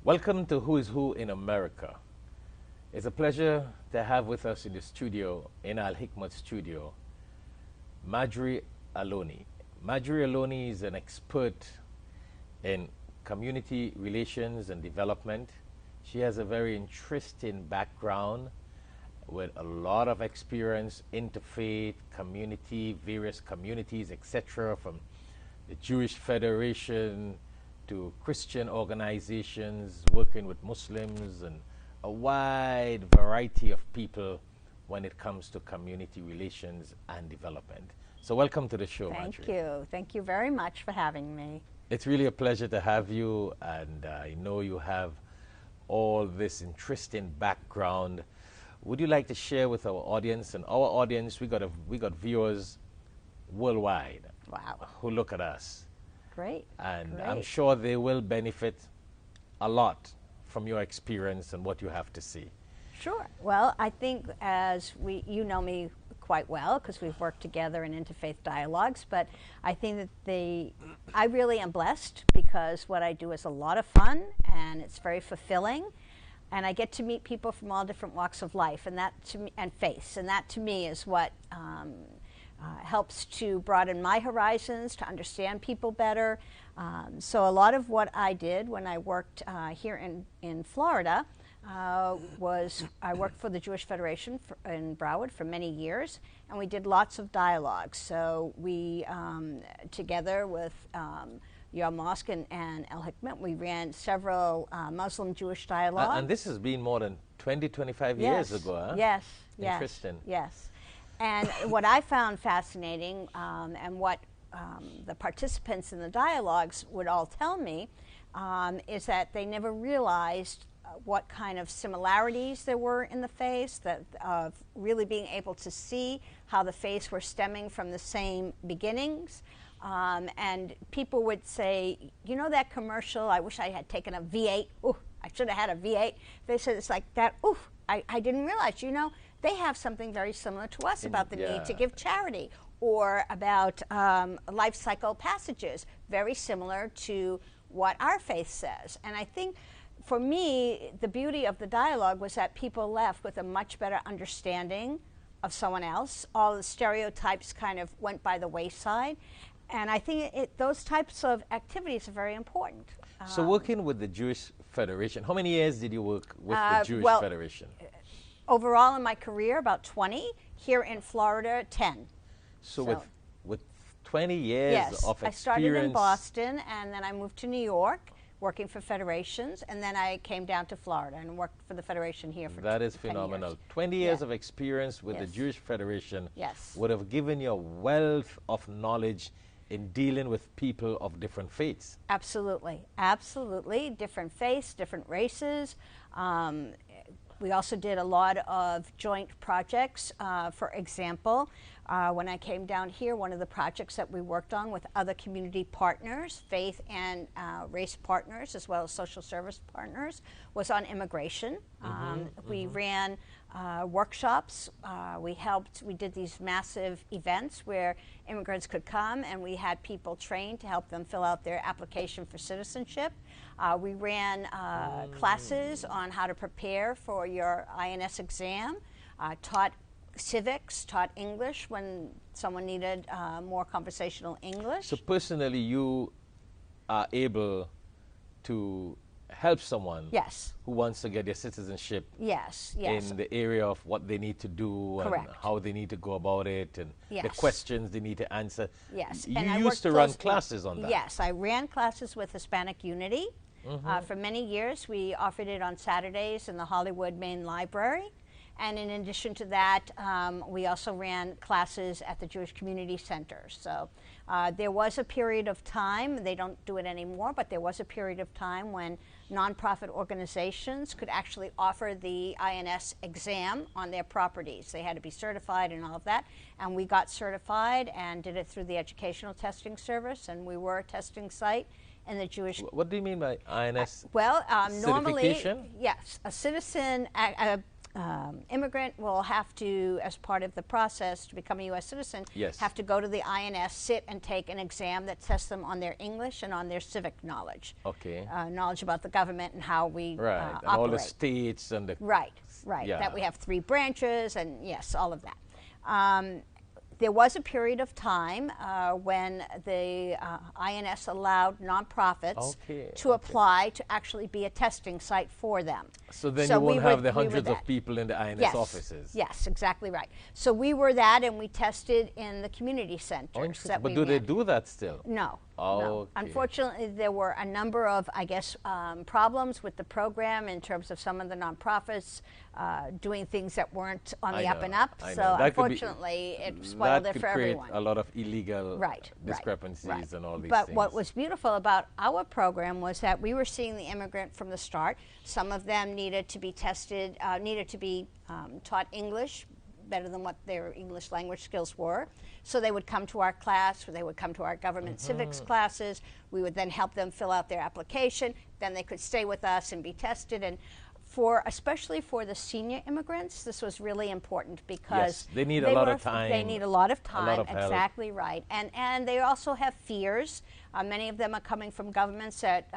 Welcome to Who is Who in America. It's a pleasure to have with us in the studio, in Alhikmat studio, Marjorie Aloni. Marjorie Aloni is an expert in community relations and development. She has a very interesting background with a lot of experience, interfaith, community, various communities, etc., from the Jewish Federation to Christian organizations, working with Muslims and a wide variety of people when it comes to community relations and development. So welcome to the show, Marjorie. Thank you. Thank you very much for having me. It's really a pleasure to have you, and I know you have all this interesting background. Would you like to share with our audience? And our audience, we got viewers worldwide. Wow. Who look at us. Great. And Great. I'm sure they will benefit a lot from your experience and what you have to see. Sure. Well, I think you know me quite well because we've worked together in interfaith dialogues, but I think that I really am blessed because what I do is a lot of fun and it's very fulfilling. And I get to meet people from all different walks of life and faiths, and that to me is what helps to broaden my horizons, to understand people better. So a lot of what I did when I worked here in Florida was I worked for the Jewish Federation in Broward for many years, and we did lots of dialogues. So we, together with your mosque and Alhikmat, we ran several Muslim-Jewish dialogues. And this has been more than 20, 25 years ago, huh? Yes, Interesting. Yes. And what I found fascinating, and what the participants in the dialogues would all tell me, is that they never realized what kind of similarities there were in the faiths, of really being able to see how the faiths were stemming from the same beginnings. And people would say, you know that commercial, I wish I had taken a V8. Ooh, I should have had a V8. They said it's like that. Ooh, I didn't realize, they have something very similar to us about the need to give charity, or about life cycle passages, very similar to what our faith says. And I think for me, the beauty of the dialogue was that people left with a much better understanding of someone else. All the stereotypes kind of went by the wayside. And I think those types of activities are very important. So working with the Jewish Federation, how many years did you work with the Jewish Federation? Overall in my career, about 20. Here in Florida, 10. So with 20 years of experience. I started in Boston, and then I moved to New York, working for federations, and then I came down to Florida and worked for the Federation here for 10 years. That is phenomenal. 20 years of experience with the Jewish Federation would have given you a wealth of knowledge in dealing with people of different faiths. Absolutely. Absolutely. Different faiths, different races. We also did a lot of joint projects. For example, when I came down here, one of the projects that we worked on with other community partners, faith and race partners, as well as social service partners, was on immigration. We ran workshops. We did these massive events where immigrants could come, and we had people trained to help them fill out their application for citizenship. We ran classes on how to prepare for your INS exam, taught civics, taught English when someone needed more conversational English. So personally, you are able to help someone who wants to get their citizenship in the area of what they need to do and how they need to go about it and the questions they need to answer. You used to run classes on that. Yes, I ran classes with Hispanic Unity. For many years, we offered it on Saturdays in the Hollywood Main Library. And in addition to that, we also ran classes at the Jewish Community Center. So there was a period of time, they don't do it anymore, but there was a period of time when nonprofit organizations could actually offer the INS exam on their properties. They had to be certified and all of that. And we got certified and did it through the Educational Testing Service, and we were a testing site in the Jewish... What do you mean by INS normally, certification? yes, a citizen... immigrant will have to, as part of the process to become a U.S. citizen, Yes. have to go to the INS, sit and take an exam that tests them on their English and on their civic knowledge. Okay. Knowledge about the government and how we Right. And operate. all the states and the. Right. Yeah. That we have 3 branches, and yes, all of that. There was a period of time when the INS allowed nonprofits to apply to actually be a testing site for them. So then you won't have the hundreds of people in the INS yes. offices. Yes, exactly right. So we were that, and we tested in the community centers. That but do they do that still? No. Oh, no. okay. Unfortunately, there were a number of, I guess, problems with the program in terms of some of the nonprofits doing things that weren't on the up and up. So unfortunately, it spoiled it for everyone. A lot of illegal discrepancies and all these things. But what was beautiful about our program was that we were seeing the immigrant from the start. Some of them needed to be tested, needed to be taught English better than what their English language skills were. So they would come to our class, or they would come to our government civics classes. We would then help them fill out their application. Then they could stay with us and be tested. And especially for the senior immigrants, this was really important because they need a lot of time. They need a lot of time. A lot of help. Exactly right. And they also have fears. Many of them are coming from governments that,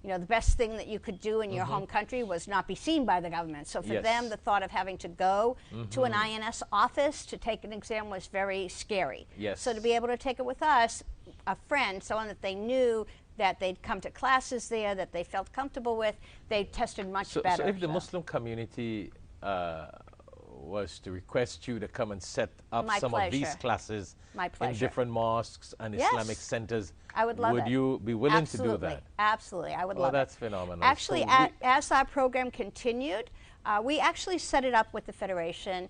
the best thing that you could do in your home country was not be seen by the government. So for them, the thought of having to go to an INS office to take an exam was very scary. Yes. So to be able to take it with us, a friend, someone that they knew, that they'd come to classes there, that they felt comfortable with, they tested much better. So if the Muslim community was to request you to come and set up some of these classes in different mosques and Islamic centers, I would love would you be willing to do that? Absolutely, I would love it. That's phenomenal. Actually, as our program continued, we actually set it up with the Federation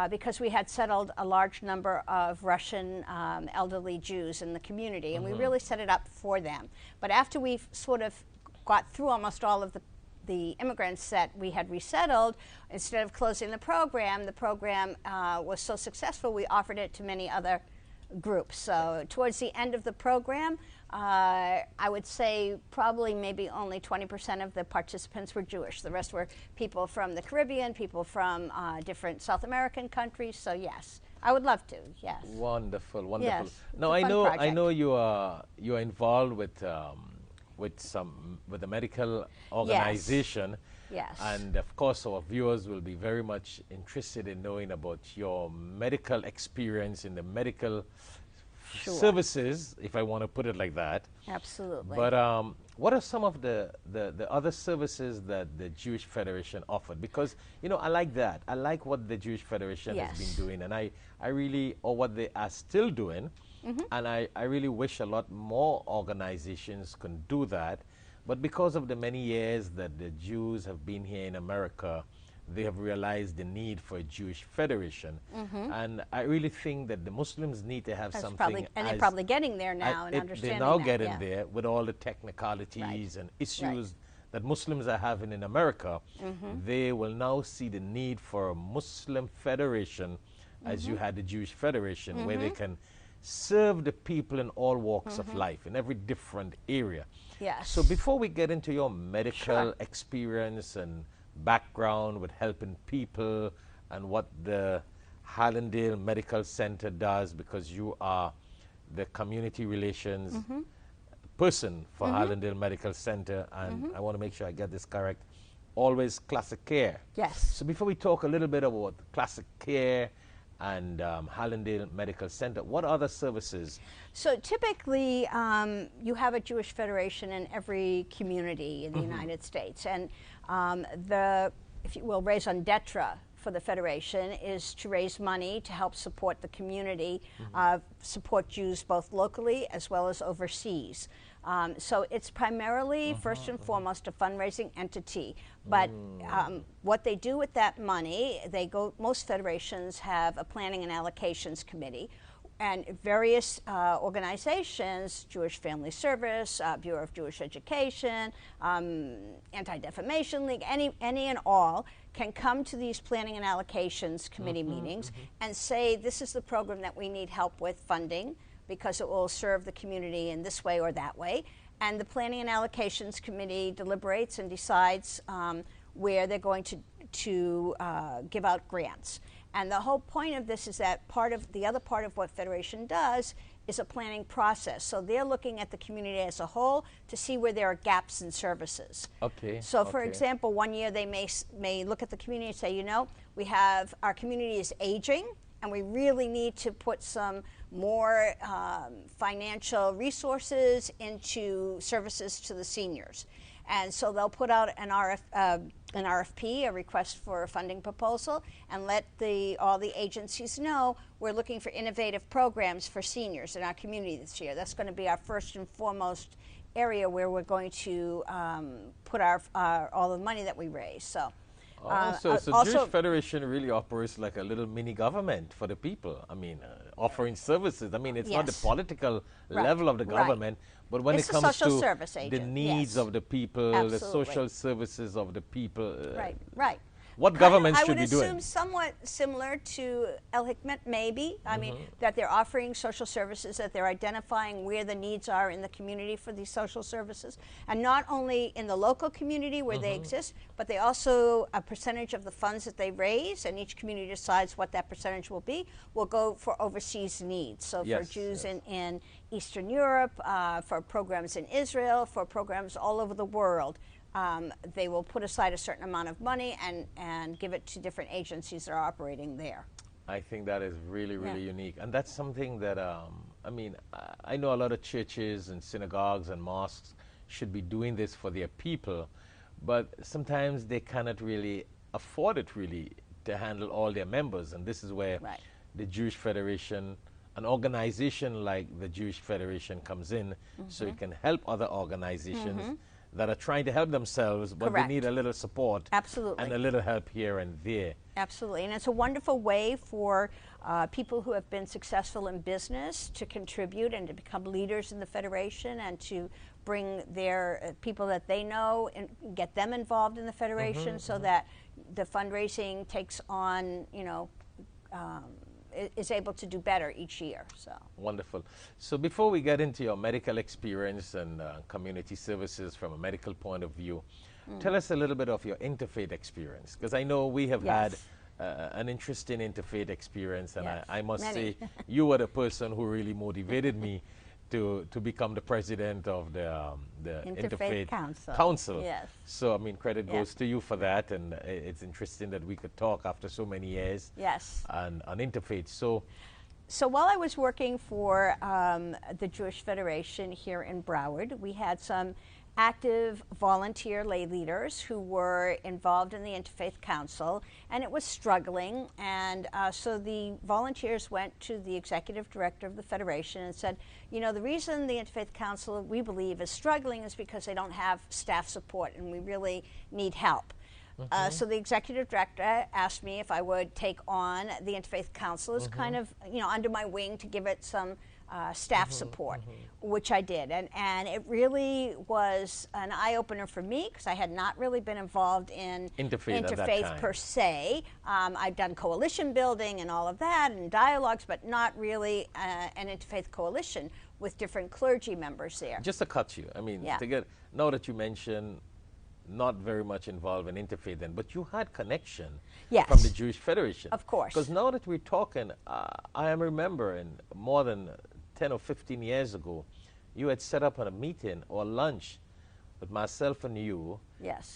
because we had settled a large number of Russian elderly Jews in the community, and we really set it up for them. But after we sort of got through almost all of the immigrants that we had resettled, instead of closing the program was so successful, we offered it to many other groups. So towards the end of the program, I would say probably maybe only 20% of the participants were Jewish. The rest were people from the Caribbean, people from different South American countries. So yes, I would love to. Yes. Wonderful, wonderful. Yes, Now I know you are involved with the medical organization. Yes. And of course, our viewers will be very much interested in knowing about your medical experience in the medical services, if I want to put it like that. Absolutely. But what are some of the other services that the Jewish Federation offered? Because, I like that. I like what the Jewish Federation has been doing, and I really, or what they are still doing, and I really wish a lot more organizations can do that. But because of the many years that the Jews have been here in America, they have realized the need for a Jewish Federation. And I really think that the Muslims need to have something. And they're probably getting there now and understanding they're now getting there with all the technicalities and issues that Muslims are having in America. They will now see the need for a Muslim Federation, as you had the Jewish Federation, where they can serve the people in all walks of life, in every different area. Yes. So before we get into your medical experience and background with helping people and what the Hallandale Medical Center does, because you are the community relations person for Hallandale Medical Center, and I want to make sure I get this correct, always Classic Care. Yes. So before we talk a little bit about Classic Care and Hallandale Medical Center, what other services? So typically, you have a Jewish Federation in every community in the United States, and if you will, raison d'etre for the Federation is to raise money to help support the community, support Jews both locally as well as overseas. So it's primarily, first and foremost, a fundraising entity. But what they do with that money, most federations have a planning and allocations committee, and various organizations, Jewish Family Service, Bureau of Jewish Education, Anti-Defamation League, any and all, can come to these planning and allocations committee meetings and say, this is the program that we need help with funding, because it will serve the community in this way or that way. And the Planning and Allocations Committee deliberates and decides where they're going to to give out grants. And the whole point of this is that the other part of what Federation does is a planning process. So they're looking at the community as a whole to see where there are gaps in services. Okay. So for example, one year they may look at the community and say, our community is aging, and we really need to put some more financial resources into services to the seniors. And so they'll put out an RFP, a request for a funding proposal, and let all the agencies know we're looking for innovative programs for seniors in our community this year. That's going to be our first and foremost area where we're going to put all the money that we raise. So. So Jewish Federation really operates like a little mini government for the people. I mean, offering services. I mean, it's not the political level of the government, but when it comes to the needs of the people, the social services of the people. Right. What governments should be doing? I would assume somewhat similar to Alhikmat, maybe. I mean, that they're offering social services, that they're identifying where the needs are in the community for these social services. And not only in the local community where they exist, but they also, a percentage of the funds that they raise, and each community decides what that percentage will be, will go for overseas needs. So for Jews in Eastern Europe, for programs in Israel, for programs all over the world. They will put aside a certain amount of money and give it to different agencies that are operating there. I think that is really, really unique. And that's something that, I mean, I know a lot of churches and synagogues and mosques should be doing this for their people, but sometimes they cannot really afford it really to handle all their members. And this is where the Jewish Federation, an organization like the Jewish Federation comes in, so it can help other organizations that are trying to help themselves, but they need a little support and a little help here and there. Absolutely, and it's a wonderful way for people who have been successful in business to contribute and to become leaders in the Federation and to bring their people that they know and get them involved in the Federation so that the fundraising takes on, is able to do better each year. So wonderful. So before we get into your medical experience and community services from a medical point of view, tell us a little bit of your interfaith experience, because I know we have had an interesting interfaith experience, and I must say you were the person who really motivated me to become the president of the Interfaith Council. Yes. So, I mean, credit goes to you for that, and it's interesting that we could talk after so many years on interfaith. So while I was working for the Jewish Federation here in Broward, we had some active volunteer lay leaders who were involved in the Interfaith Council, and it was struggling. And so the volunteers went to the executive director of the Federation and said, the reason the Interfaith Council, we believe, is struggling is because they don't have staff support, and we really need help. So the executive director asked me if I would take on the Interfaith Council as kind of, under my wing to give it some staff support, which I did. And it really was an eye-opener for me because I had not really been involved in interfaith per se. I've done coalition building and all of that and dialogues, but not really an interfaith coalition with different clergy members there. Just to cut you, I mean, now that you mention not very much involved in interfaith then, but you had connection from the Jewish Federation. Of course. Because now that we're talking, I am remembering more than 10 or 15 years ago, you had set up a meeting or lunch with myself and you,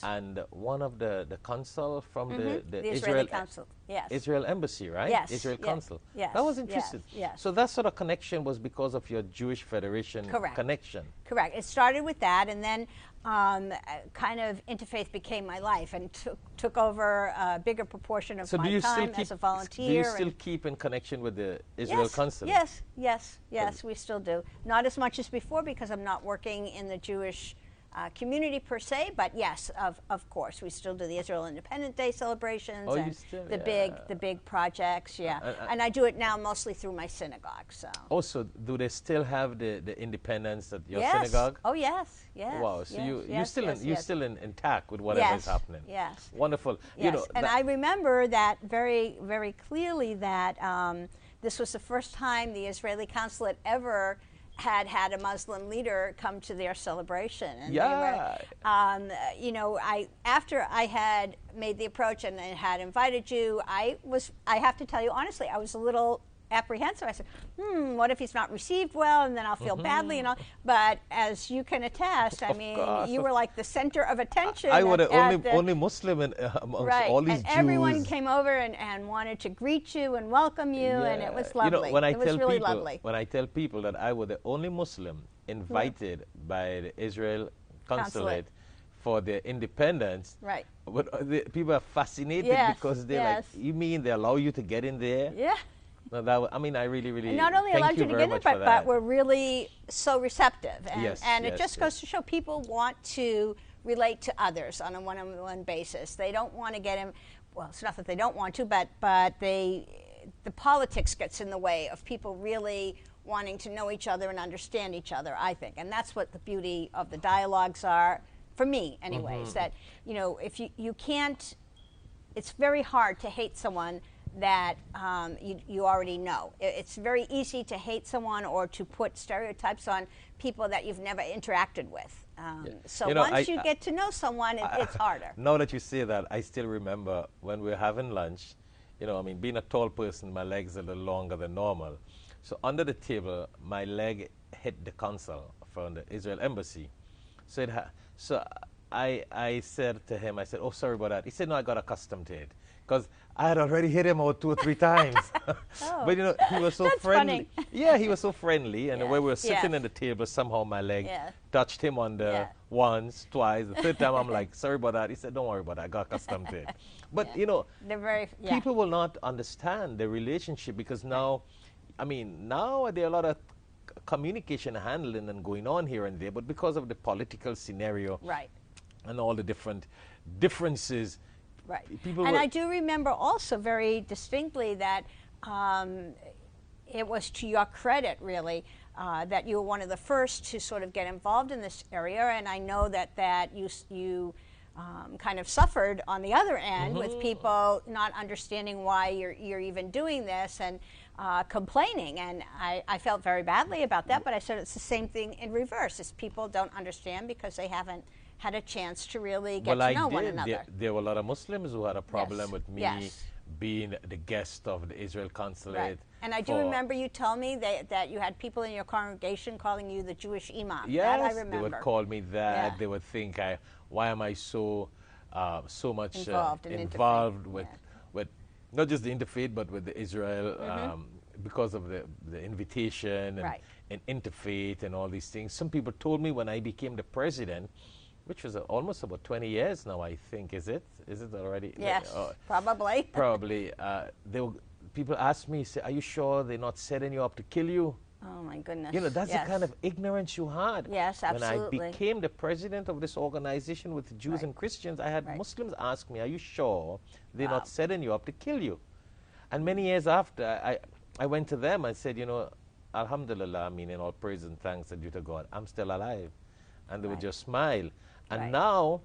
and one of the consul from the Israeli Council, Israel Embassy, right? Yes. Israel Consul. Yes. That was interesting. Yes. So that sort of connection was because of your Jewish Federation connection. Correct. It started with that, and then kind of interfaith became my life and took over a bigger proportion of my time as a volunteer. Do you still keep in connection with the Israel Consul? Yes, we still do. Not as much as before because I'm not working in the Jewish community per se, but yes, of course, we still do the Israel Independence Day celebrations and the big projects, and I do it now mostly through my synagogue. So. Also, do they still have the independence at your synagogue? Oh yes. Wow, so you're still intact with whatever is happening. Yes. Wonderful. Yes. And I remember that very, very clearly that this was the first time the Israeli consulate ever had a Muslim leader come to their celebration, and Yeah. you know, after I had made the approach and had invited you, I have to tell you honestly, I was a little apprehensive. I said, what if he's not received well, and then I'll feel badly and all. But as you can attest, I mean, you were like the center of attention. I was the only Muslim amongst all these and Jews. Everyone came over and wanted to greet you and welcome you, and it was lovely. You know, when I it was tell really people, lovely. when I tell people that I was the only Muslim invited by the Israel consulate for their independence, right? But people are fascinated because they're like, you mean they allow you to get in there? Yeah. No, that, I mean, I really, really not only allowed you to get in, but we're really so receptive. And it just goes to show people want to relate to others on a one-on-one basis. They don't want to get in, well, it's not that they don't want to, but the politics gets in the way of people really wanting to know each other and understand each other, I think. And that's what the beauty of the dialogues are, for me anyways, that, you know, if you can't, it's very hard to hate someone that you already know. It's very easy to hate someone or to put stereotypes on people that you've never interacted with. So once you get to know someone, it's harder. Now that you say that, I still remember when we were having lunch, you know, I mean, being a tall person, my legs are a little longer than normal. So under the table, my leg hit the consul from the Israel embassy. So I said to him, I said, oh, sorry about that. He said, no, I got accustomed to it. Because I had already hit him about 2 or 3 times. But, you know, he was so friendly. Funny. Yeah, he was so friendly. And the way we were sitting at the table, somehow my leg touched him on the once, twice. The third time, I'm like, sorry about that. He said, don't worry about it. I got accustomed to it. But, you know, people will not understand the relationship because now, I mean, now there are a lot of communication handling and going on here and there. But because of the political scenario and all the differences, and I do remember also very distinctly that it was to your credit, really, that you were one of the first to sort of get involved in this area. And I know that you kind of suffered on the other end with people not understanding why you're even doing this and complaining. And I felt very badly about that, but I said it's the same thing in reverse. Is people don't understand because they haven't had a chance to really get to know one another. There were a lot of Muslims who had a problem with me being the guest of the Israel consulate. And I do remember you telling me that you had people in your congregation calling you the Jewish imam. Yes, that I remember. They would call me that. They would think, why am I so much involved with not just the interfaith, but with the Israel, because of the invitation and interfaith and all these things. Some people told me when I became the president, which was almost about 20 years now, I think. Is it already? Yes, probably. Probably. People ask me, say, are you sure they're not setting you up to kill you? Oh, my goodness. You know, that's the kind of ignorance you had. Yes, absolutely. When I became the president of this organization with Jews and Christians, I had Muslims ask me, are you sure they're not setting you up to kill you? And many years after, I went to them and said, you know, Alhamdulillah, I mean, in all praise and thanks are due to God, I'm still alive. And they would just smile. And now,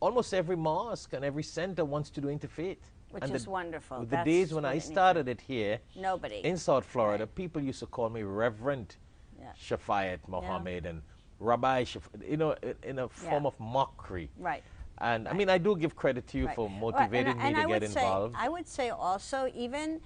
almost every mosque and every center wants to do interfaith. Which is wonderful. The days when I started it here, nobody in South Florida, people used to call me Reverend Shafayat Mohammed and Rabbi Shafayat, you know, in a form of mockery. And I mean, I do give credit to you for motivating me to get involved. I would say also, even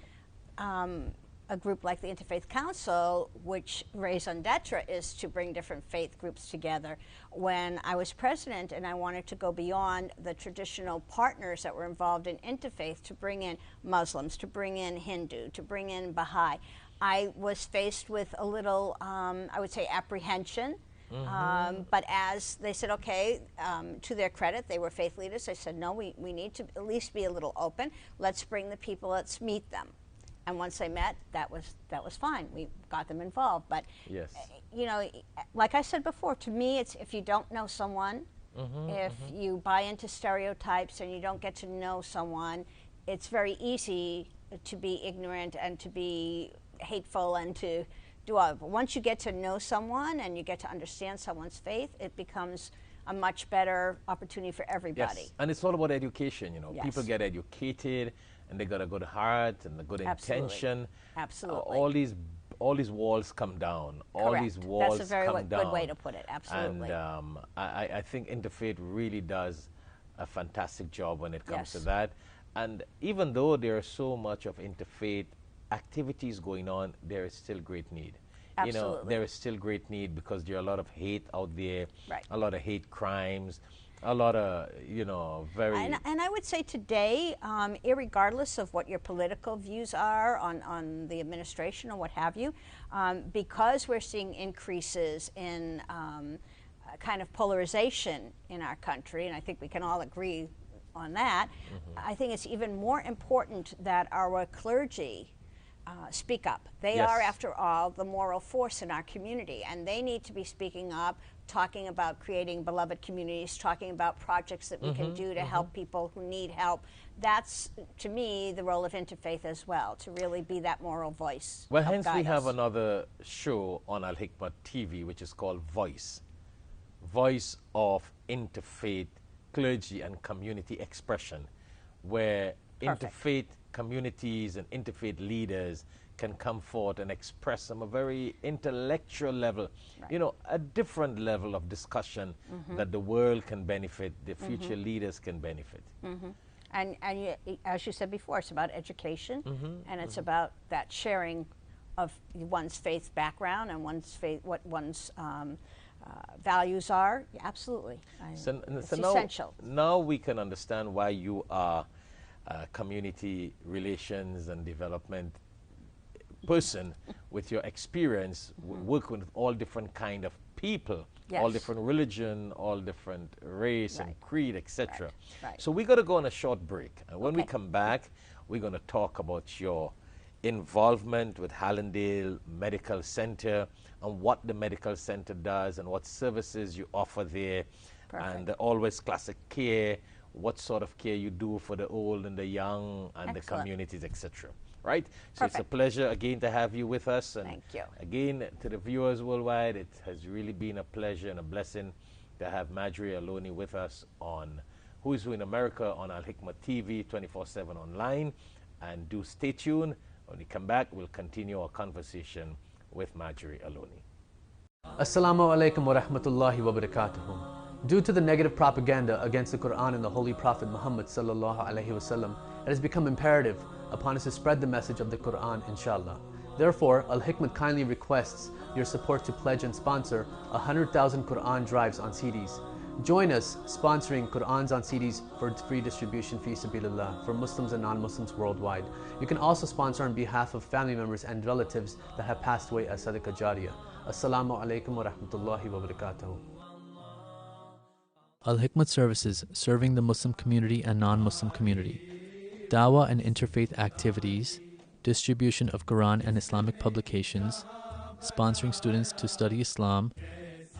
a group like the Interfaith Council, which raison d'etre is to bring different faith groups together. When I was president and I wanted to go beyond the traditional partners that were involved in interfaith to bring in Muslims, to bring in Hindu, to bring in Baha'i, I was faced with a little, I would say, apprehension. But as they said, okay, to their credit, they were faith leaders. They said, no, we need to at least be a little open. Let's bring the people, let's meet them. And once they met, that was fine. We got them involved. But, you know, like I said before, to me, it's if you don't know someone, if you buy into stereotypes and you don't get to know someone, it's very easy to be ignorant and to be hateful and to do all. But once you get to know someone and you get to understand someone's faith, it becomes a much better opportunity for everybody. Yes, and it's all about education, you know. People get educated and they got a good heart and a good intention. Absolutely. all these walls come down. All Correct. these walls That's a very come down. good way to put it. Absolutely. And I think Interfaith really does a fantastic job when it comes to Yes. that. And even though there is so much of interfaith activities going on, there is still great need. You know, Absolutely. there is still great need because there are a lot of hate out there, Right. a lot of hate crimes, a lot of, you know, very... And I would say today, irregardless of what your political views are on the administration or what have you, because we're seeing increases in kind of polarization in our country, and I think we can all agree on that, I think it's even more important that our clergy speak up. They Yes. are, after all, the moral force in our community, and they need to be speaking up, talking about creating beloved communities, talking about projects that we can do to help people who need help. That's, to me, the role of interfaith as well, to really be that moral voice. Well, help hence we guide have us. another show on Alhikmat TV, which is called Voice of Interfaith Clergy and Community Expression, where Perfect. interfaith communities and interfaith leaders can come forth and express on a very intellectual level, you know, a different level of discussion that the world can benefit, the future leaders can benefit. And as you said before, it's about education, and it's about that sharing of one's faith background and one's faith, what one's values are. Yeah, absolutely. It's essential. Now we can understand why you are a community relations and development person with your experience working with all different kind of people, all Yes. different religion, all different race and Right. creed, etc. Right. So we're going to go on a short break. And when we Okay. come back, we're going to talk about your involvement with Hallandale Medical Center and what the medical center does and what services you offer there. Perfect. And the always classic care, what sort of care you do for the old and the young and the Excellent. communities, etc. Right? So it's a Perfect. pleasure again to have you with us. And Thank you. again, to the viewers worldwide, it has really been a pleasure and a blessing to have Marjorie Aloni with us on Who is Who in America on Alhikmat TV 24/7 online. And do stay tuned. When we come back, we'll continue our conversation with Marjorie Aloni. Assalamu alaikum wa rahmatullahi wa barakatuhu. Due to the negative propaganda against the Quran and the Holy Prophet Muhammad sallallahu alaihi wasallam, it has become imperative upon us to spread the message of the Quran, inshallah. Therefore, Al-Hikmat kindly requests your support to pledge and sponsor 100,000 Quran drives on CDs. Join us sponsoring Qur'ans on CDs for free distribution fi sabilillah for Muslims and non-Muslims worldwide. You can also sponsor on behalf of family members and relatives that have passed away as Sadaqah Jariyah. Assalamu alaikum wa rahmatullahi wa barakatuhu. Al-Hikmat Services, serving the Muslim community and non-Muslim community. Dawah and interfaith activities, distribution of Quran and Islamic publications, sponsoring students to study Islam,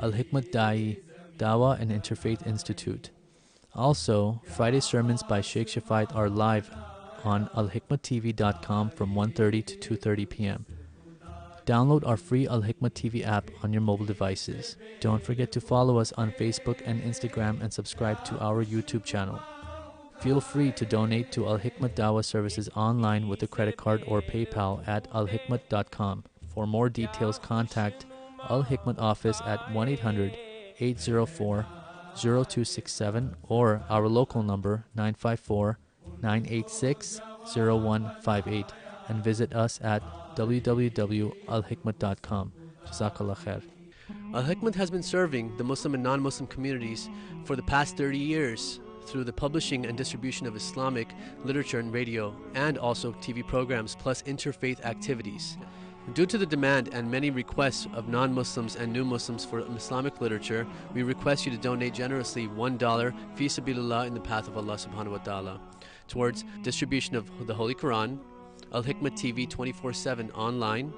Al-Hikmat Da'i, Dawah and Interfaith Institute. Also, Friday sermons by Shaikh Shafayat are live on alhikmattv.com from 1:30 to 2:30 p.m. Download our free Al-Hikmat TV app on your mobile devices. Don't forget to follow us on Facebook and Instagram and subscribe to our YouTube channel. Feel free to donate to Al-Hikmat Dawah services online with a credit card or PayPal at alhikmat.com. For more details, contact Al-Hikmat office at 1-800-804-0267 or our local number 954-986-0158 and visit us at www.alhikmat.com. Jazakallah khair. Al-Hikmat has been serving the Muslim and non-Muslim communities for the past 30 years through the publishing and distribution of Islamic literature and radio, and also TV programs plus interfaith activities. Due to the demand and many requests of non-Muslims and new Muslims for Islamic literature, we request you to donate generously $1 fi sabilillah in the path of Allah subhanahu wa ta'ala towards distribution of the Holy Quran, Al-Hikmat TV 24/7 online,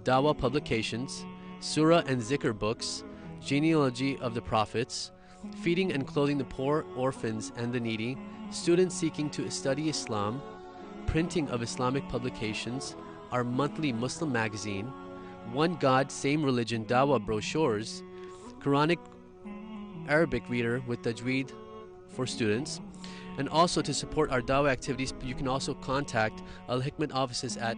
Dawah publications, Surah and Zikr books, genealogy of the prophets, feeding and clothing the poor, orphans, and the needy, students seeking to study Islam, printing of Islamic publications, our monthly Muslim magazine, One God, Same Religion Dawah brochures, Quranic Arabic reader with Tajweed for students. And also to support our Dawah activities, you can also contact Al-Hikmat offices at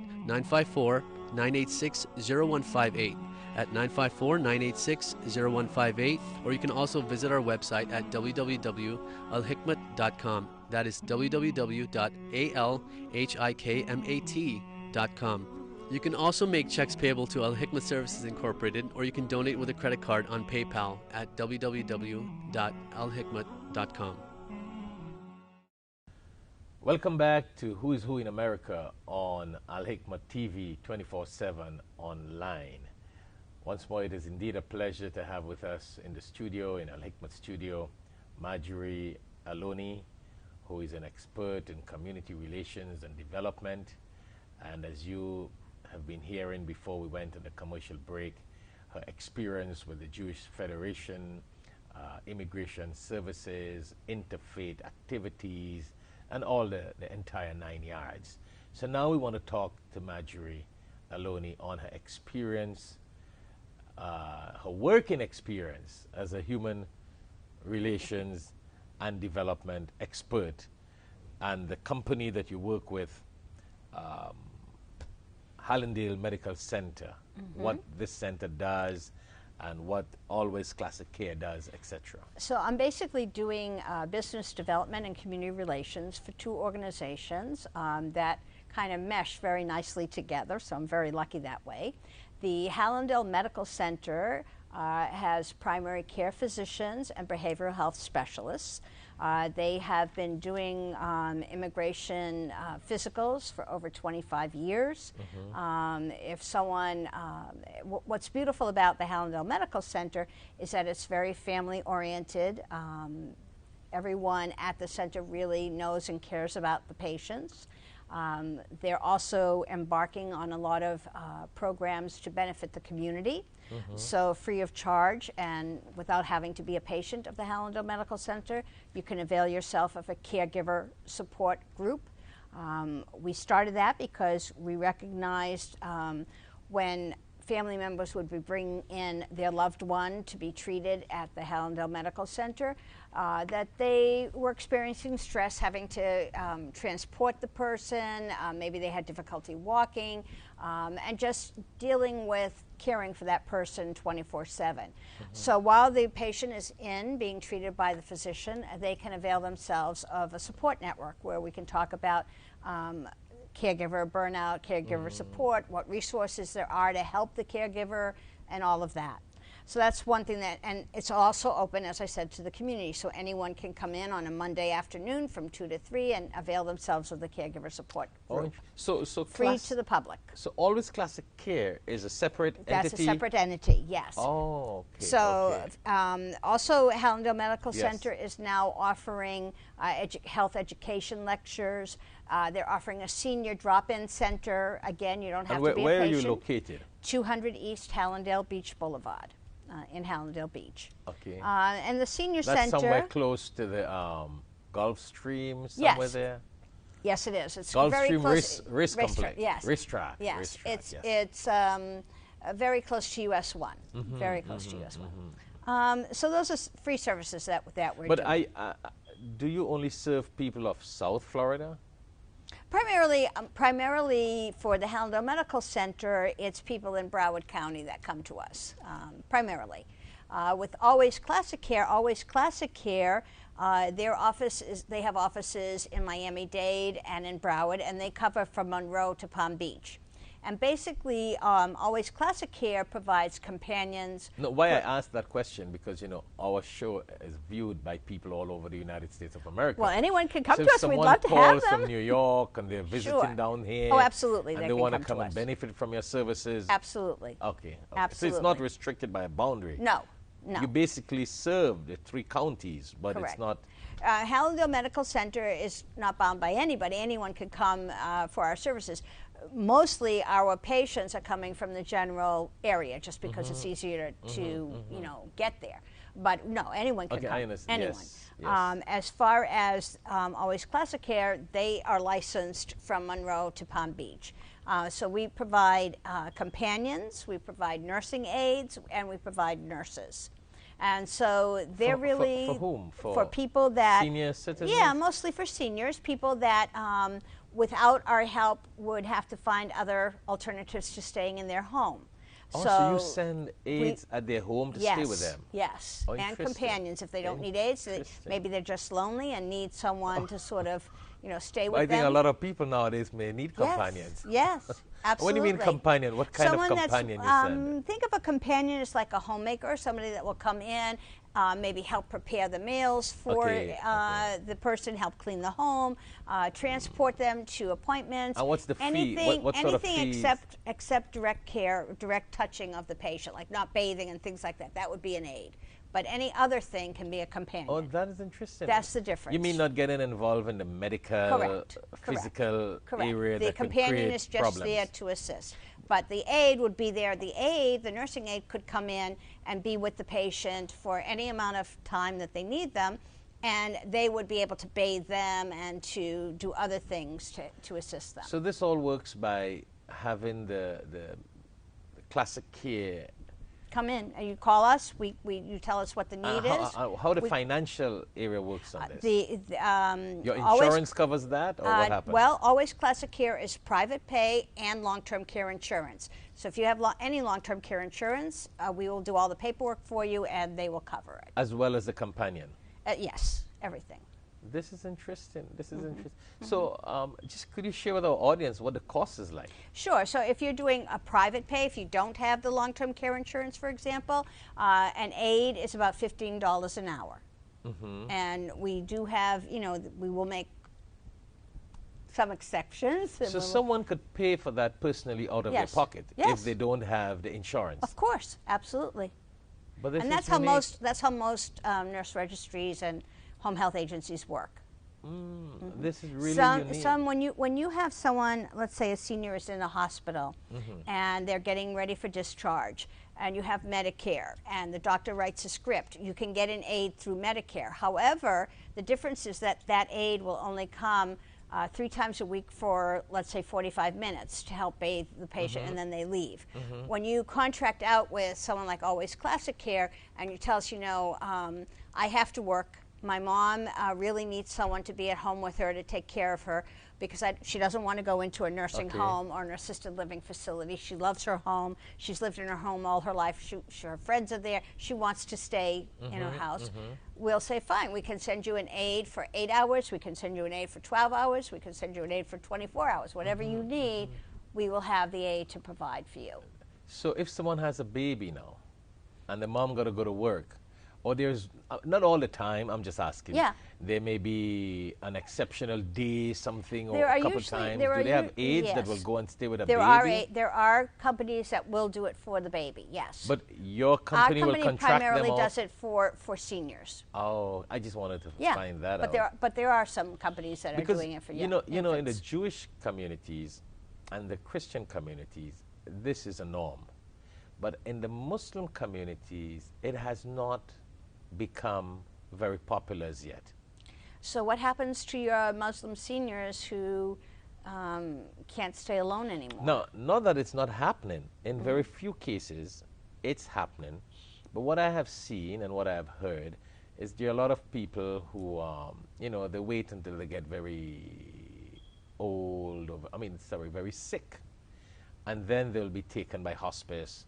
954-986-0158 at 954-986-0158, or you can also visit our website at www.alhikmat.com. That is www.alhikmat.com. You can also make checks payable to Alhikmat Services Incorporated, or you can donate with a credit card on PayPal at www.alhikmat.com. Welcome back to Who is Who in America on Alhikmat TV 24/7 online. Once more, it is indeed a pleasure to have with us in the studio, in Alhikmat studio, Marjorie Aloni, who is an expert in community relations and development. And as you have been hearing before we went on the commercial break, her experience with the Jewish Federation, immigration services, interfaith activities, and all the entire 9 yards. So now we want to talk to Marjorie Aloni on her experience, her working experience as a human relations and development expert, and the company that you work with, Hallandale Medical Center, what this center does, and what Always Classic Care does, etc. So I'm basically doing business development and community relations for two organizations that kind of mesh very nicely together, so I'm very lucky that way. The Hallandale Medical Center has primary care physicians and behavioral health specialists. They have been doing immigration physicals for over 25 years. If someone, what's beautiful about the Hallandale Medical Center is that it's very family oriented. Everyone at the center really knows and cares about the patients. They're also embarking on a lot of programs to benefit the community. So free of charge and without having to be a patient of the Hallandale Medical Center, you can avail yourself of a caregiver support group. We started that because we recognized when family members would be bringing in their loved one to be treated at the Hallandale Medical Center, that they were experiencing stress having to transport the person, maybe they had difficulty walking, and just dealing with caring for that person 24/7. So while the patient is in being treated by the physician, they can avail themselves of a support network where we can talk about caregiver burnout, caregiver support, what resources there are to help the caregiver, and all of that. So that's one thing that, and it's also open, as I said, to the community. So anyone can come in on a Monday afternoon from 2 to 3 and avail themselves of the caregiver support group. So free to the public. So Always Classic Care is a separate entity? That's a separate entity, yes. Oh, okay. So also Hallandale Medical Center is now offering health education lectures. They're offering a senior drop-in center. Again, you don't have to be a patient. Where are you located? 200 East Hallandale Beach Boulevard in Hallandale Beach. Okay. And the senior That's center... somewhere close to the Gulf Stream, somewhere there? Yes, it is. It's Gulf very Stream close. Race Complex. Yes. Racetrack. Yes. Racetrack, It's very close to US 1. Very close to US 1. So those are free services that we're doing. But do you only serve people of South Florida? Primarily for the Hallandale Medical Center, it's people in Broward County that come to us, primarily. With Always Classic Care, they have offices in Miami-Dade and in Broward, and they cover from Monroe to Palm Beach. And basically, Always Classic Care provides companions. No, why I asked that question, because, you know, our show is viewed by people all over the United States of America. Well, anyone can come so to us. We'd love to have them. If someone calls from New York and they're visiting down here. Oh, absolutely. And they want to come and benefit from your services. Absolutely. Okay. Absolutely. So it's not restricted by a boundary. No. No. You basically serve the 3 counties, but Correct. It's not... Hallandale Medical Center is not bound by anybody. Anyone could come for our services. Mostly our patients are coming from the general area just because it's easier to you know, get there. But no, anyone can come. I understand. Anyone. Yes. As far as Always Classic Care, they are licensed from Monroe to Palm Beach. So we provide companions, we provide nursing aides, and we provide nurses. And so they're for whom? For people that... Senior citizens? Yeah, mostly for seniors, people that without our help, would have to find other alternatives to staying in their home. Oh, so you send aides at their home to stay with them? Yes, Oh, and companions if they don't need aides. Maybe they're just lonely and need someone to sort of, stay with them. I think a lot of people nowadays may need companions. Yes, absolutely. What do you mean companion? What kind of companion you send? Think of a companion as like a homemaker, somebody that will come in, maybe help prepare the meals for the person, help clean the home, transport them to appointments. And what's the fee? Anything, what sort of fees? except direct care, direct touching of the patient, like not bathing and things like that. That would be an aid. But any other thing can be a companion. Oh, that is interesting. That's the difference. You mean not getting involved in the medical, physical area the that companion could is create just problems. there to assist. But the aide would be there. The nursing aide could come in and be with the patient for any amount of time that they need them, and they would be able to bathe them and to do other things to assist them. So this all works by having the classic care. Come in. You call us. You tell us what the need is. How the financial area works on this? Your insurance always, covers that, or what happens? Well, Always Classic Care is private pay and long-term care insurance. So if you have any long-term care insurance, we will do all the paperwork for you, and they will cover it. As well as the companion? Yes, everything. This is interesting. This is interesting. So, just could you share with our audience what the cost is like? Sure. So, if you're doing a private pay, if you don't have the long-term care insurance, for example, an aide is about $15 an hour, and we do have, we will make some exceptions. So, someone could pay for that personally out of their pocket if they don't have the insurance. Of course, absolutely. But and that's how most nurse registries and home health agencies work. This is really unique. When you have someone, let's say a senior is in a hospital, and they're getting ready for discharge, and you have Medicare, and the doctor writes a script, you can get an aide through Medicare. However, the difference is that aide will only come 3 times a week for, let's say, 45 minutes to help bathe the patient, and then they leave. When you contract out with someone like Always Classic Care, and you tell us, I have to work, my mom really needs someone to be at home with her to take care of her because she doesn't want to go into a nursing home or an assisted living facility. She loves her home. She's lived in her home all her life. Her friends are there. She wants to stay in her house. We'll say, fine, we can send you an aide for 8 hours. We can send you an aide for 12 hours. We can send you an aide for 24 hours. Whatever you need, we will have the aide to provide for you. So if someone has a baby now and the mom got to go to work, or there's, not all the time, I'm just asking. Yeah. There may be an exceptional day, something, or There a are couple usually- times. there Do are they have u- aides that yes. will go and stay with a There baby? there are companies that will do it for the baby, yes. But your company will contract them primarily out? does it for seniors. Oh, I just wanted to find that but out. But there are some companies that Because are doing it for you know, in the infants. Jewish communities and the Christian communities, this is a norm. But in the Muslim communities, it has not become very popular as yet. So what happens to your Muslim seniors who can't stay alone anymore? No, not that it's not happening. In very few cases, it's happening. But what I have seen and what I have heard is there are a lot of people who, they wait until they get very old, very sick. And then they'll be taken by hospice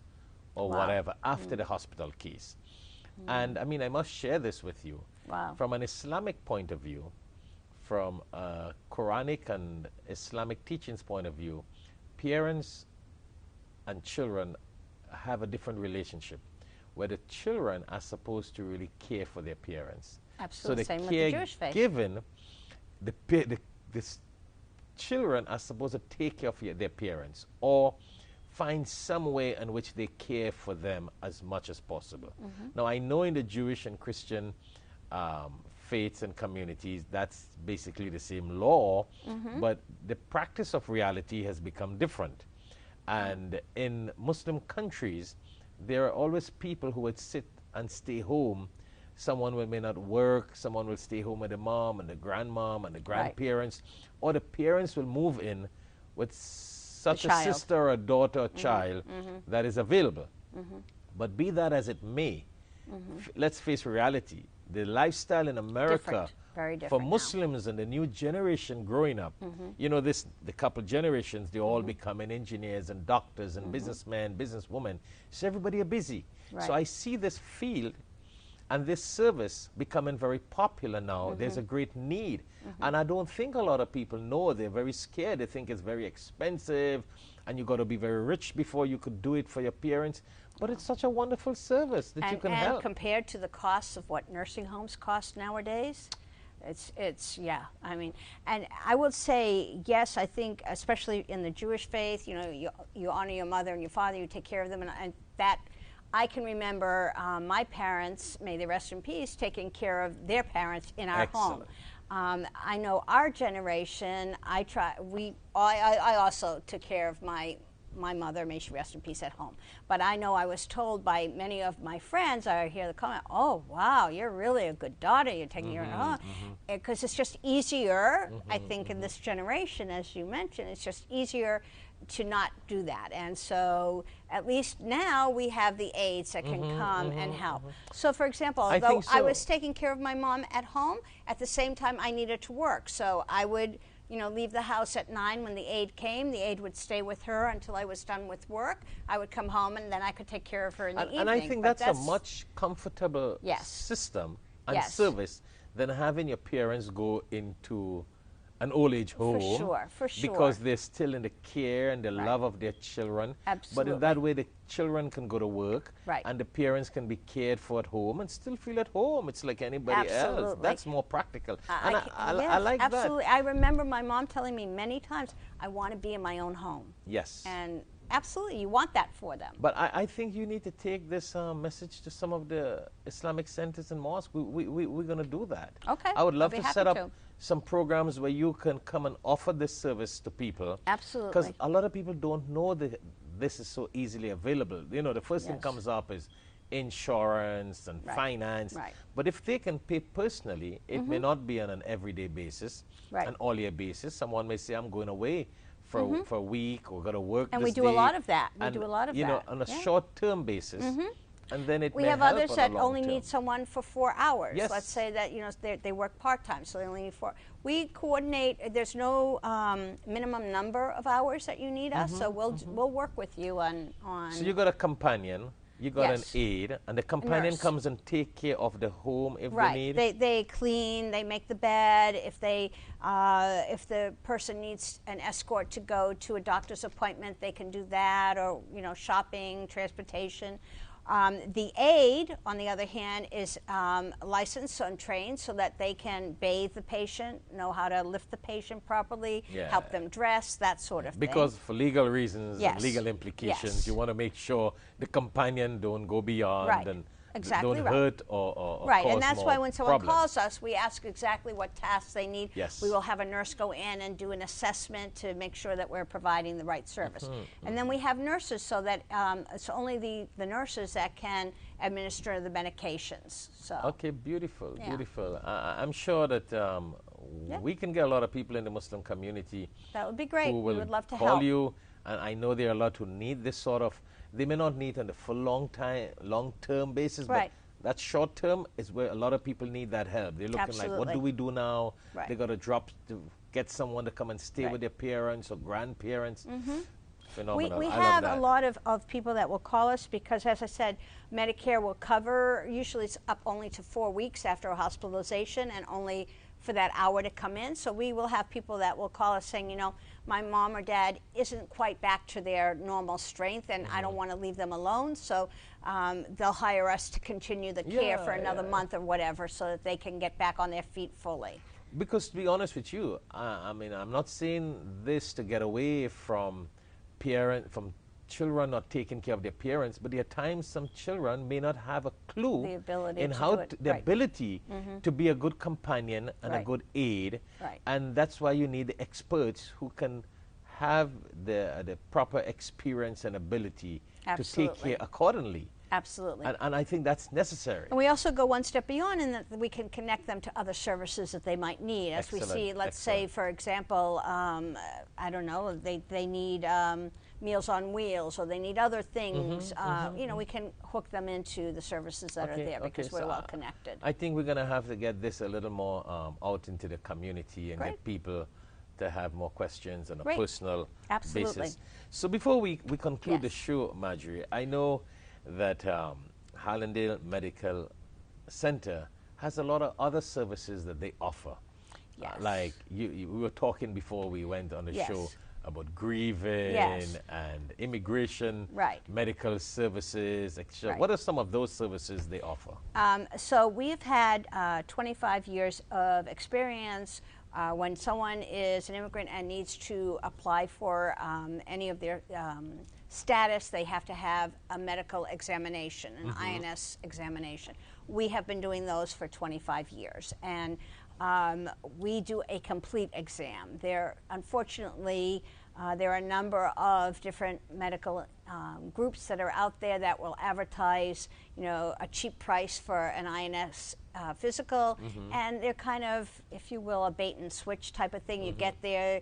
or whatever after the hospital case. And I must share this with you. Wow. From an Islamic point of view, from a Quranic and Islamic teachings point of view, parents and children have a different relationship, where the children are supposed to really care for their parents. Absolutely, so the same with the Jewish faith. given, the children are supposed to take care of their parents or find some way in which they care for them as much as possible. Now, I know in the Jewish and Christian faiths and communities, that's basically the same law, but the practice of reality has become different. And in Muslim countries, there are always people who would sit and stay home. Someone may not work, someone will stay home with the mom and the grandmom and the grandparents, or the parents will move in with such a sister or a daughter or child that is available. But be that as it may, let's face reality. The lifestyle in America Very For different now. Muslims and the new generation growing up, you know, the couple generations, they're all becoming engineers and doctors and businessmen, businesswomen. So everybody are busy. So Right. I see this field and this service becoming very popular now. There's a great need. And I don't think a lot of people know. They're very scared. They think it's very expensive and you got to be very rich before you could do it for your parents. But it's such a wonderful service that you can and help. compared to the costs of what nursing homes cost nowadays, yeah. I mean, and I would say yes. I think especially in the Jewish faith, you know, you honor your mother and your father, you take care of them, and that. I can remember my parents, may they rest in peace, taking care of their parents in our home. I know our generation. I also took care of my mother, may she rest in peace, at home. But I know I was told by many of my friends, I hear the comment, "Oh, wow, you're really a good daughter. You're taking care of her," because it's just easier. I think in this generation, as you mentioned, it's just easier to not do that. And so at least now we have the aides that can come and help. So for example, although I was taking care of my mom at home, at the same time I needed to work. So I would, you know, leave the house at 9 when the aide came. The aide would stay with her until I was done with work. I would come home and then I could take care of her in the evening. And I think that's a much comfortable system and service than having your parents go into an old age home. For sure. Because they're still in the care and the love of their children. Absolutely. But in that way, the children can go to work. Right. And the parents can be cared for at home and still feel at home. It's like anybody else. That's more practical. I like that. Absolutely. I remember my mom telling me many times, I want to be in my own home. Yes. And absolutely, you want that for them. But I think you need to take this message to some of the Islamic centers and mosques. We're going to do that. Okay. I would love to set up some programs where you can come and offer this service to people. Absolutely. Because a lot of people don't know that this is so easily available. You know, the first thing comes up is insurance and finance. Right. But if they can pay personally, it may not be on an everyday basis, an all-year basis. Someone may say, I'm going away for a week, or got to work and this we do day. a lot of that. We And, do a lot of you that. know, on a short-term basis. And then it we may have help others on that a long only term. need someone for 4 hours. Yes. Let's say that, you know, they work part-time, so they only need 4. We coordinate. There's no minimum number of hours that you need us, so we'll work with you on. So you got a companion, you got an aide, and the companion comes and take care of the home if they need. They clean, they make the bed. If the person needs an escort to go to a doctor's appointment, they can do that, or, you know, shopping, transportation. The aide, on the other hand, is licensed and trained so that they can bathe the patient, know how to lift the patient properly, help them dress, that sort of thing. Because for legal reasons and legal implications, you want to make sure the companion don't go beyond and don't hurt or cause and that's why when someone problems. calls us, we ask exactly what tasks they need. Yes. We will have a nurse go in and do an assessment to make sure that we're providing the right service. And then we have nurses, so that it's only the nurses that can administer the medications. So okay, beautiful, beautiful. I'm sure that we can get a lot of people in the Muslim community. That would be great. Who will we would love to call help you, and I know there are a lot who need this sort of. They may not need on the full long-term basis, but that short term is where a lot of people need that help. They're looking like, what do we do now? They got to drop to get someone to come and stay with their parents or grandparents. Phenomenal. We I have love that. a lot of people that will call us because, as I said, Medicare will cover, usually it's up only to 4 weeks after a hospitalization and only for that hour to come in. So we will have people that will call us saying, you know, my mom or dad isn't quite back to their normal strength and I don't want to leave them alone. So they'll hire us to continue the care for another month or whatever so that they can get back on their feet fully. Because to be honest with you, I mean, I'm not saying this to get away from children not taking care of their parents, but there are times some children may not have a clue in how the ability to be a good companion and a good aide, and that's why you need the experts who can have the proper experience and ability to take care accordingly. Absolutely. And I think that's necessary. And we also go one step beyond in that we can connect them to other services that they might need. As we see, let's say, for example, I don't know, they need Meals on Wheels, or they need other things. You know, we can hook them into the services that are there because we're well connected. I think we're going to have to get this a little more out into the community and get people to have more questions on a personal basis. So before we conclude the show, Marjorie, I know that Hallandale Medical Center has a lot of other services that they offer. Like we were talking before we went on the show about grieving and immigration, medical services, etc. What are some of those services they offer? So we've had 25 years of experience. When someone is an immigrant and needs to apply for any of their status, they have to have a medical examination, an INS examination. We have been doing those for 25 years, and we do a complete exam. Unfortunately, there are a number of different medical groups that are out there that will advertise, you know, a cheap price for an INS physical, and they're kind of, if you will, a bait and switch type of thing. You get there,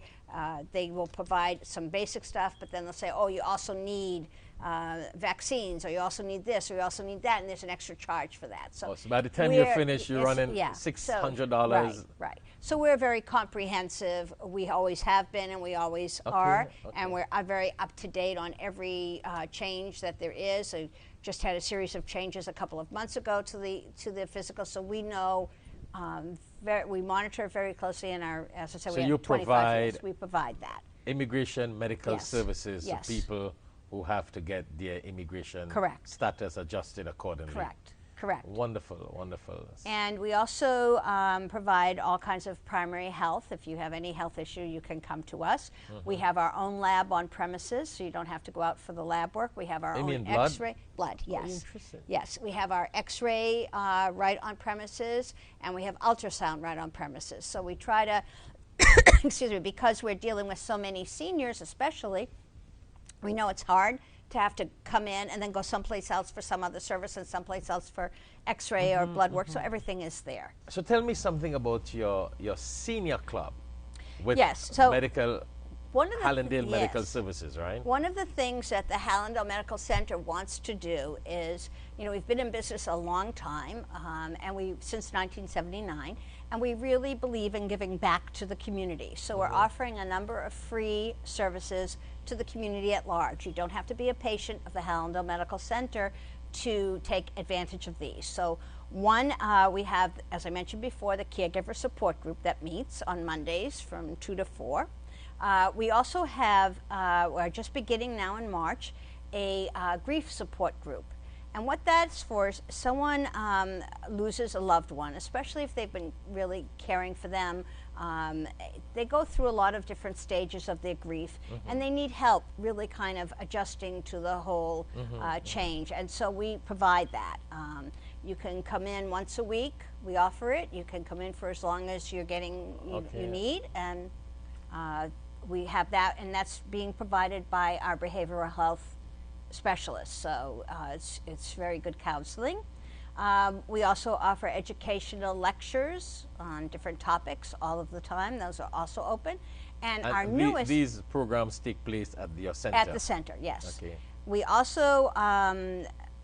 they will provide some basic stuff, but then they'll say, oh, you also need vaccines, or you also need this, or you also need that, and there's an extra charge for that. So, by the time you're finished, you're running $600. Right. So we're very comprehensive. We always have been, and we always are, and we're very up to date on every change that there is. So just had a series of changes a couple of months ago to the physical, so we know. We monitor it very closely, and as I said, we have 25 years. We provide that. Immigration medical services to people who have to get their immigration status adjusted accordingly. Correct. Wonderful, wonderful. And we also provide all kinds of primary health. If you have any health issue, you can come to us. We have our own lab on premises, so you don't have to go out for the lab work. We have our own X-ray. Blood, yes. Yes, we have our X-ray right on premises, and we have ultrasound right on premises. So we try to, excuse me, because we're dealing with so many seniors especially, we know it's hard to have to come in and then go someplace else for some other service and someplace else for X-ray or blood work, so everything is there. So tell me something about your senior club with Hallandale Medical Services, right? One of the things that the Hallandale Medical Center wants to do is, you know, we've been in business a long time, and since 1979, and we really believe in giving back to the community. So we're offering a number of free services to the community at large. You don't have to be a patient of the Hallandale Medical Center to take advantage of these. So one, we have, as I mentioned before, the caregiver support group that meets on Mondays from 2 to 4. We also have, we're just beginning now in March, a grief support group. And what that's for is someone loses a loved one, especially if they've been really caring for them. They go through a lot of different stages of their grief, and they need help really kind of adjusting to the whole change. And so we provide that. You can come in once a week. We offer it. You can come in for as long as you're getting you need, and we have that, and that's being provided by our behavioral health specialists. So it's very good counseling. We also offer educational lectures on different topics all of the time. Those are also open. And our newest... These programs take place at your center? At the center, yes. Okay. We also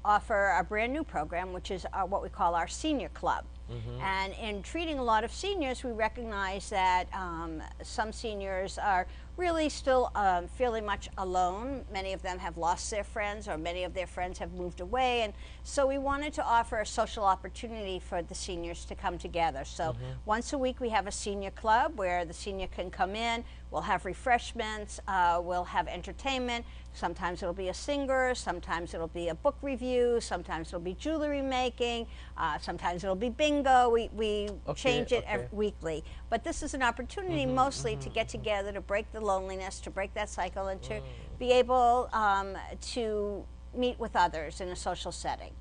offer a brand new program, which is what we call our senior club. And in treating a lot of seniors, we recognize that some seniors are really still fairly much alone. Many of them have lost their friends, or many of their friends have moved away, and so we wanted to offer a social opportunity for the seniors to come together. So once a week we have a senior club where the senior can come in. We'll have refreshments, we'll have entertainment. Sometimes it'll be a singer, sometimes it'll be a book review, sometimes it'll be jewelry making, sometimes it'll be bingo. We change it weekly. But this is an opportunity mostly to get together, to break the loneliness, to break that cycle, and to be able to meet with others in a social setting.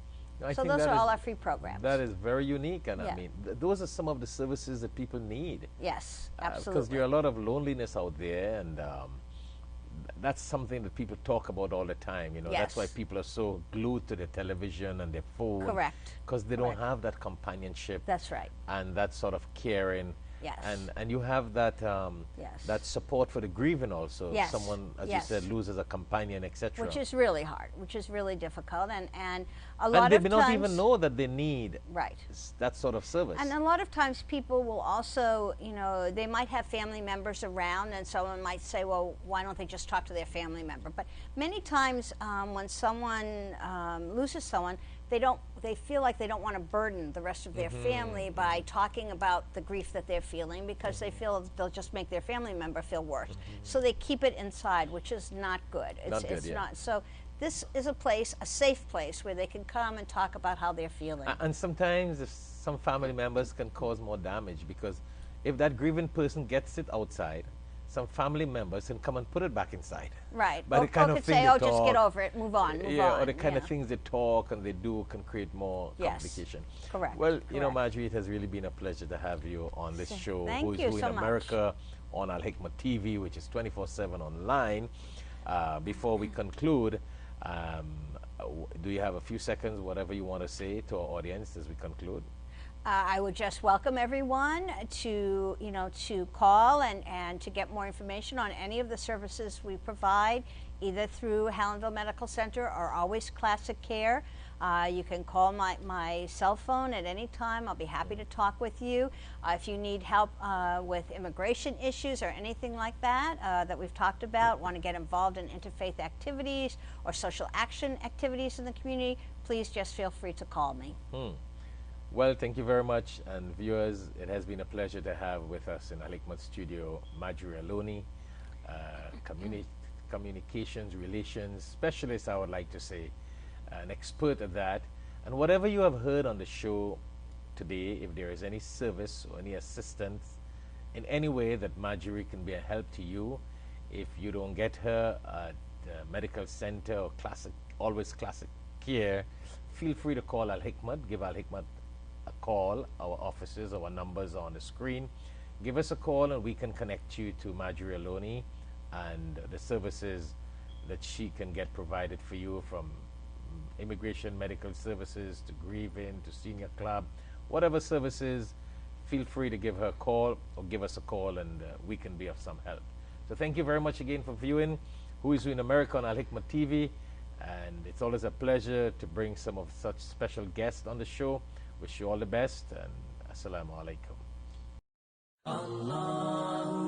So those are all our free programs. That is very unique, and I mean, those are some of the services that people need. Yes, absolutely. Because there are a lot of loneliness out there, and that's something that people talk about all the time. You know, that's why Yes. people are so glued to their television and their phone. Correct. Because they don't Correct. have that companionship That's right. and that sort of caring. Yes. And you have that Yes. that support for the grieving also. Yes. Someone, as Yes. you said, loses a companion, etc. Which is really hard, which is really difficult, and a And lot they of may times, not even know that they need right. that sort of service. And a lot of times people will also, you know, they might have family members around, and someone might say, well, why don't they just talk to their family member? But many times when someone loses someone, they feel like they don't want to burden the rest of their family by talking about the grief that they're feeling, because they feel they'll just make their family member feel worse. So they keep it inside, which is not good. It's not. So this is a place, a safe place, where they can come and talk about how they're feeling. And sometimes if some family members can cause more damage, because if that grieving person gets it outside, some family members can come and put it back inside. Right. But Or the kind could of thing say, they oh, just get talk, over it, move on, move on. or the kind of yeah. things they talk and they do can create more Yes. complication. Correct. Well, you know, Correct. Marjorie, it has really been a pleasure to have you on this show. Thank Who's you Who in so much. America on Alhikmat TV, which is 24/7 online. Before we conclude, do you have a few seconds, whatever you want to say to our audience as we conclude? I would just welcome everyone to, you know, to call and to get more information on any of the services we provide, either through Hallandale Medical Center or Always Classic Care. You can call my cell phone at any time. I'll be happy to talk with you. If you need help with immigration issues or anything like that that we've talked about, want to get involved in interfaith activities or social action activities in the community, please just feel free to call me. Well, thank you very much. And viewers, it has been a pleasure to have with us in Alhikmat studio Marjorie Aloni, communications, relations specialist, I would like to say, an expert at that. And whatever you have heard on the show today, if there is any service or any assistance in any way that Marjorie can be a help to you, if you don't get her at the medical center or Always Classic Care, feel free to call Alhikmat. Give Alhikmat a call. Our offices, our numbers are on the screen. Give us a call and we can connect you to Marjorie Aloni and the services that she can get provided for you, from immigration, medical services, to grieving, to senior club, whatever services. Feel free to give her a call or give us a call, and we can be of some help. So thank you very much again for viewing Who is Who in America on Alhikmat TV, and it's always a pleasure to bring some of such special guests on the show. Wish you all the best, and Assalamu alaikum. Allah.